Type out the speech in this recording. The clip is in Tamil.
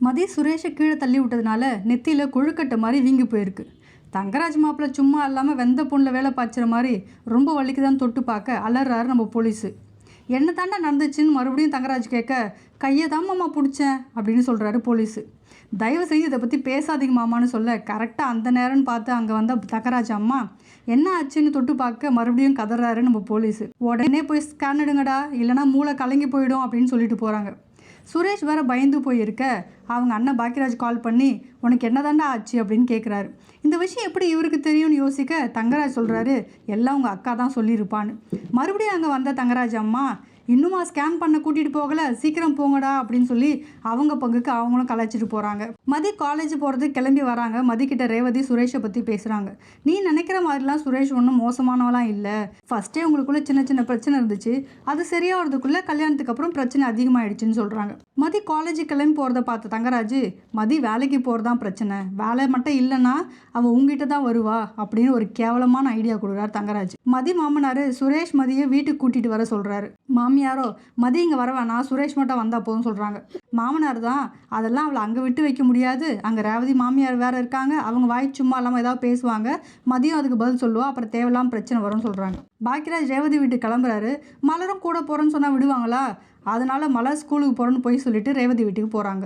மதி சுரேஷை கீழே தள்ளி விட்டதுனால நெத்தியில் கொழுக்கட்டை மாதிரி வீங்கி போயிருக்கு. தங்கராஜ் மாப்பிள்ள சும்மா இல்லாமல் வெந்த பொண்ணில் வேலை பாய்ச்சுற மாதிரி ரொம்ப வலிக்குதான் தொட்டு பார்க்க அலறாரு நம்ம போலீஸு. என்ன தாண்டா நடந்துச்சுன்னு மறுபடியும் தங்கராஜ் கேட்க, கையை தான் மாமா பிடிச்சேன் அப்படின்னு சொல்கிறாரு போலீஸு. தயவு செய்து இதை பற்றி பேசாதீங்க மாமான்னு சொல்ல, கரெக்டாக அந்த நேரம்னு பார்த்து அங்கே வந்த தங்கராஜ் அம்மா என்ன ஆச்சுன்னு தொட்டு பார்க்க மறுபடியும் கதறாரு நம்ம போலீஸு. உடனே போய் ஸ்கேன் எடுங்கடா, இல்லைனா மூளை கலங்கி போயிடும் அப்படின்னு சொல்லிட்டு போகிறாங்க. சுரேஷ் வேற பயந்து போயிருக்க அவங்க அண்ணன் பாக்கியராஜ் கால் பண்ணி உனக்கு என்னதாண்டா ஆச்சு அப்படின்னு கேட்குறாரு. இந்த விஷயம் எப்படி இவருக்கு தெரியும்னு யோசிக்க தங்கராஜ் சொல்கிறாரு, எல்லாம் உங்கள் அக்கா தான் சொல்லியிருப்பான்னு. மறுபடியும் அங்கே வந்த தங்கராஜ் அம்மா இன்னுமா ஸ்கேன் பண்ண கூட்டிகிட்டு போகலை, சீக்கிரம் போங்கடா அப்படின்னு சொல்லி அவங்க பங்குக்கு அவங்களும் கலைச்சிட்டு போகிறாங்க. மதி காலேஜ் போகிறதுக்கு கிளம்பி வராங்க. மதிக்கிட்ட ரேவதி சுரேஷை பற்றி பேசுகிறாங்க. நீ நினைக்கிற மாதிரிலாம் சுரேஷ் ஒன்றும் மோசமானவெல்லாம் இல்லை. ஃபஸ்ட்டே உங்களுக்குள்ளே சின்ன சின்ன பிரச்சனை இருந்துச்சு, அது சரியாகிறதுக்குள்ளே கல்யாணத்துக்கு அப்புறம் பிரச்சனை அதிகமாகிடுச்சின்னு சொல்கிறாங்க. மதி காலேஜுக்கு கிளம்பி போகிறத பார்த்த தங்கராஜ், மதி வேலைக்கு போகிறதான் பிரச்சனை, வேலை மட்டும் இல்லைன்னா அவள் உங்ககிட்ட தான் வருவா அப்படின்னு ஒரு கேவலமான ஐடியா கொடுக்குறாரு தங்கராஜ். மதி மாமனார் சுரேஷ் மதியை வீட்டுக்கு கூட்டிகிட்டு வர சொல்கிறாரு. மாமியாரோ மதி இங்கே வர வேணாம், சுரேஷ் மட்டும் வந்தால் போதும் சொல்கிறாங்க. மாமனார் தான் அதெல்லாம் அவளை அங்கே விட்டு வைக்க முடியாது, அங்கே ரேவதி மாமியார் வேறு இருக்காங்க, அவங்க வாய் சும்மா இல்லாமல் ஏதாவது பேசுவாங்க, மதியம் அதுக்கு பதில் சொல்லுவா, அப்புறம் தேவையில்லாமல் பிரச்சனை வரும்னு சொல்கிறாங்க. பாக்கியராஜ் ரேவதி வீட்டுக்கு கிளம்புறாரு. மலரும் கூட போகிறேன்னு சொன்னால் விடுவாங்களா, அதனால மலர் ஸ்கூலுக்கு போகிறேன்னு போய் சொல்லிட்டு ரேவதி வீட்டுக்கு போகிறாங்க.